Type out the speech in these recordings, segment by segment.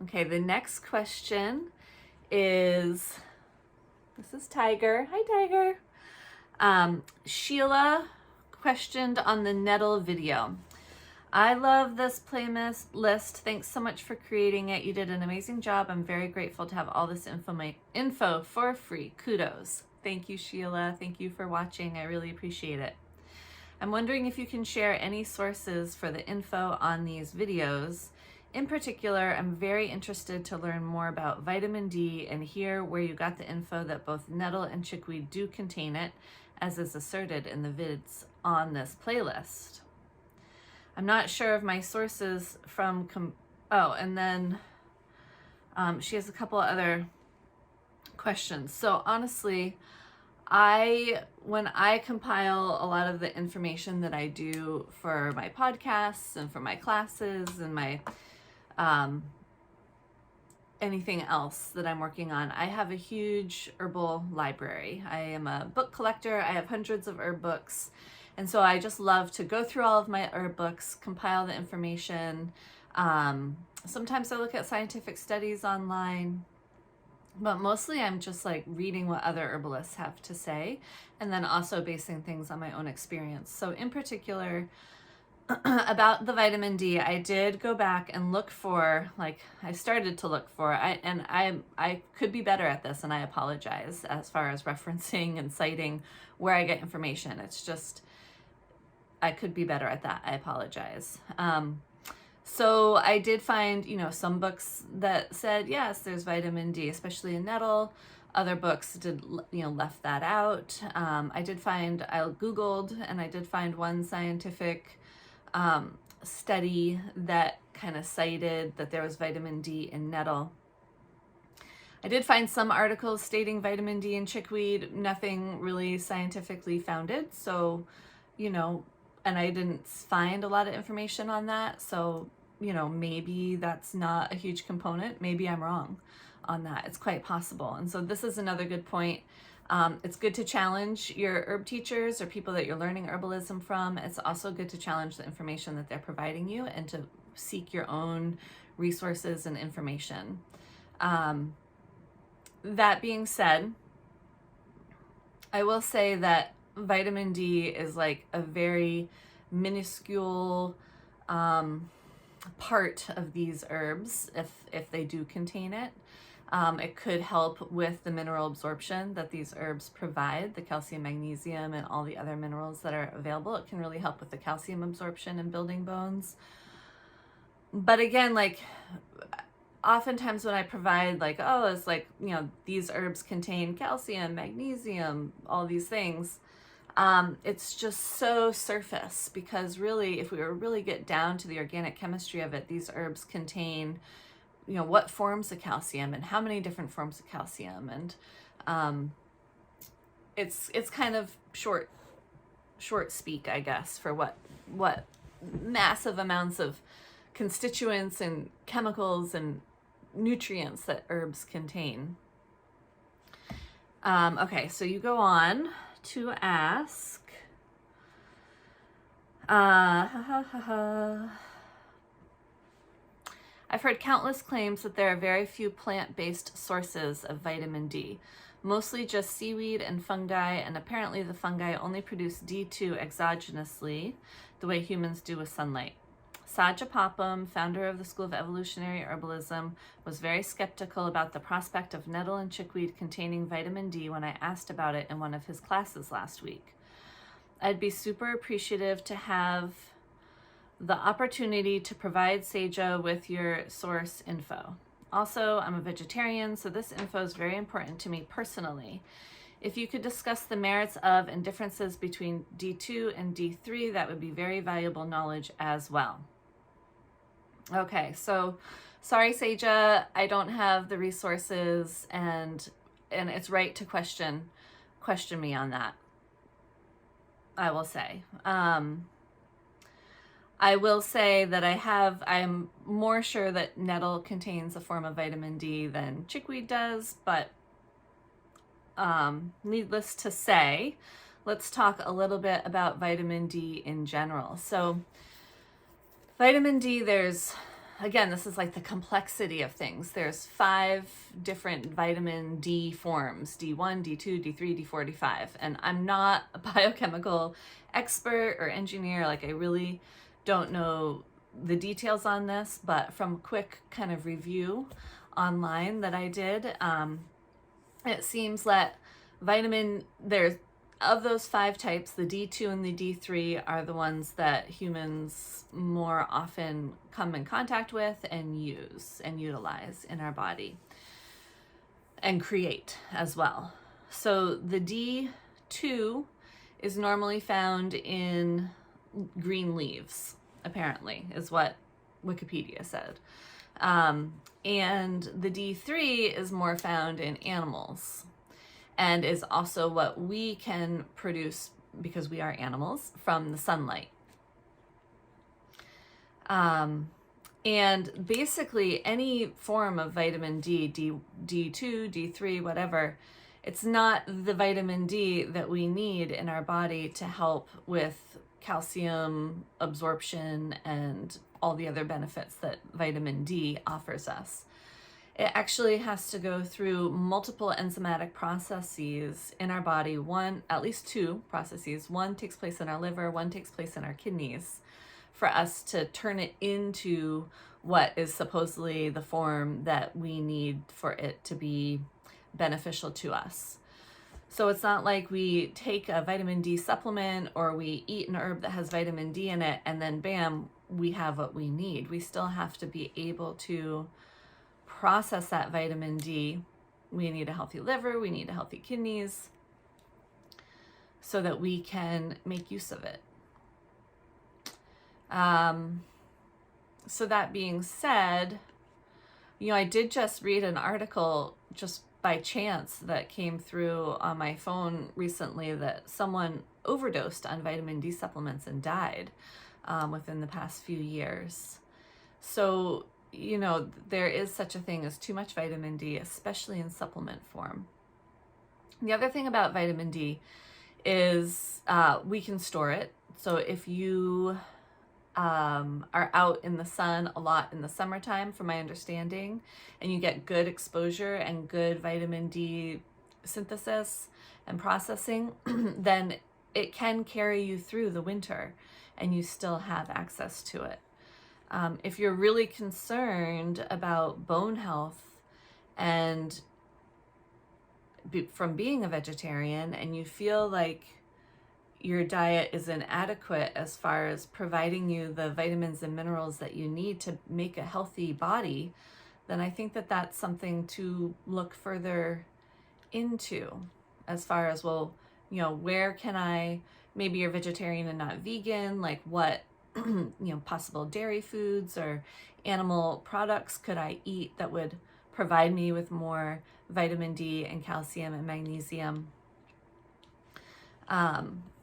Okay, the next question is, this is Tiger. Hi, Tiger. Sheila questioned on the Nettle video. I love this playlist list. Thanks so much for creating it. You did an amazing job. I'm very grateful to have all this info for free. Kudos. Thank you, Sheila. Thank you for watching. I really appreciate it. I'm wondering if you can share any sources for the info on these videos. In particular, I'm very interested to learn more about vitamin D and hear where you got the info that both nettle and chickweed do contain it, as is asserted in the vids on this playlist. I'm not sure of my sources from, and then she has a couple other questions. So honestly, when I compile a lot of the information that I do for my podcasts and for my classes and my anything else that I'm working on, I have a huge herbal library. I am a book collector. I have hundreds of herb books. And so I just love to go through all of my herb books, compile the information. Sometimes I look at scientific studies online, but mostly I'm just like reading what other herbalists have to say and then also basing things on my own experience. So in particular, about the vitamin D, I did go back and look for, I started to look for, I could be better at this, and I apologize as far as referencing and citing where I get information. It's just, I could be better at that. I apologize. So I did find, some books that said, yes, there's vitamin D, especially in nettle. Other books did, left that out. I Googled, and I did find one scientific study that kind of cited that there was vitamin D in nettle. I did find some articles stating vitamin D in chickweed, nothing really scientifically founded. So, and I didn't find a lot of information on that. So, maybe that's not a huge component. Maybe I'm wrong on that. It's quite possible. And so this is another good point. It's good to challenge your herb teachers or people that you're learning herbalism from. It's also good to challenge the information that they're providing you and to seek your own resources and information. That being said, I will say that vitamin D is like a very minuscule part of these herbs if they do contain it. It could help with the mineral absorption that these herbs provide, the calcium, magnesium, and all the other minerals that are available. It can really help with the calcium absorption and building bones. But again, oftentimes when I provide these herbs contain calcium, magnesium, all these things, it's just so surface, because really, if we were really get down to the organic chemistry of it, these herbs contain, what forms of calcium and how many different forms of calcium. And it's kind of short speak, I guess, for what massive amounts of constituents and chemicals and nutrients that herbs contain. Okay, so you go on to ask, I've heard countless claims that there are very few plant-based sources of vitamin D, mostly just seaweed and fungi, and apparently the fungi only produce D2 exogenously, the way humans do with sunlight. Saja Popham, founder of the School of Evolutionary Herbalism, was very skeptical about the prospect of nettle and chickweed containing vitamin D when I asked about it in one of his classes last week. I'd be super appreciative to have the opportunity to provide Saja with your source info. Also, I'm a vegetarian, so this info is very important to me personally. If you could discuss the merits of and differences between D2 and D3, that would be very valuable knowledge as well. Okay, so sorry, Saja, I don't have the resources, and it's right to question me on that, I will say. I will say that I'm more sure that nettle contains a form of vitamin D than chickweed does, but needless to say, let's talk a little bit about vitamin D in general. So vitamin D, there's again, this is like the complexity of things. There's 5 different vitamin D forms: D1, D2, D3, D4, D5. And I'm not a biochemical expert or engineer. Like, I really don't know the details on this, but from a quick kind of review online that I did, it seems that there's of those 5 types, the D2 and the D3 are the ones that humans more often come in contact with and use and utilize in our body and create as well. So the D2 is normally found in green leaves, apparently, is what Wikipedia said. And the D3 is more found in animals, and is also what we can produce, because we are animals, from the sunlight. And basically any form of vitamin D, D2, D3, whatever, it's not the vitamin D that we need in our body to help with calcium absorption and all the other benefits that vitamin D offers us. It actually has to go through multiple enzymatic processes in our body. At least 2 processes. One takes place in our liver, one takes place in our kidneys, for us to turn it into what is supposedly the form that we need for it to be beneficial to us. So it's not like we take a vitamin D supplement or we eat an herb that has vitamin D in it and then bam, we have what we need. We still have to be able to process that vitamin D. We need a healthy liver, we need a healthy kidneys, so that we can make use of it. So that being said, I did just read an article just by chance that came through on my phone recently that someone overdosed on vitamin D supplements and died within the past few years. So there is such a thing as too much vitamin D, especially in supplement form. The other thing about vitamin D is we can store it. So if you are out in the sun a lot in the summertime, from my understanding, and you get good exposure and good vitamin D synthesis and processing, then it can carry you through the winter and you still have access to it. If you're really concerned about bone health and from being a vegetarian, and you feel like your diet is inadequate as far as providing you the vitamins and minerals that you need to make a healthy body, then I think that that's something to look further into, as far as, where can I, maybe you're vegetarian and not vegan, like what possible dairy foods or animal products could I eat that would provide me with more vitamin D and calcium and magnesium.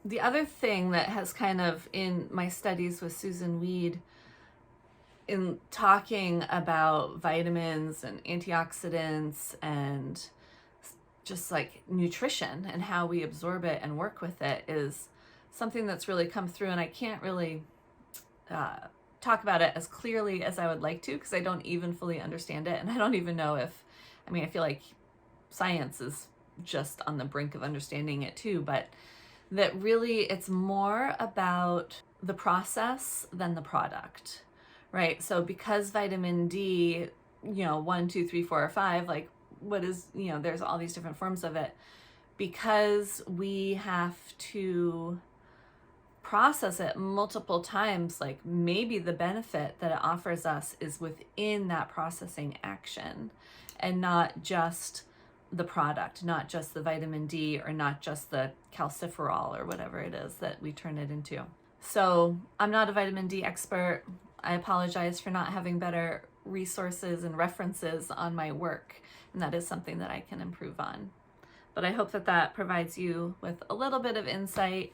The other thing that has kind of, in my studies with Susan Weed, in talking about vitamins and antioxidants and just like nutrition and how we absorb it and work with it, is something that's really come through, and I can't really talk about it as clearly as I would like to, because I don't even fully understand it, and I don't even know if, I feel like science is just on the brink of understanding it too, but that really it's more about the process than the product, right? So because vitamin D, 1, 2, 3, 4, or 5, like what is, there's all these different forms of it, because we have to process it multiple times, like maybe the benefit that it offers us is within that processing action and not just the product, not just the vitamin D or not just the calciferol or whatever it is that we turn it into. So I'm not a vitamin D expert. I apologize for not having better resources and references on my work, and that is something that I can improve on. But I hope that that provides you with a little bit of insight.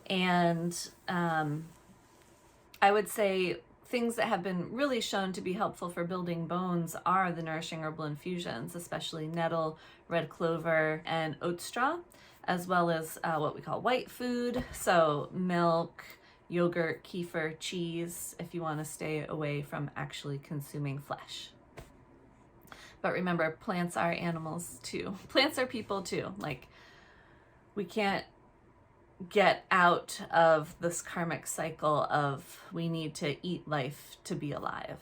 And I would say things that have been really shown to be helpful for building bones are the Nourishing Herbal Infusions, especially nettle, red clover, and oat straw, as well as what we call white food. So milk, yogurt, kefir, cheese, if you want to stay away from actually consuming flesh. But remember, plants are animals too. Plants are people too. Like, we can't get out of this karmic cycle of we need to eat life to be alive.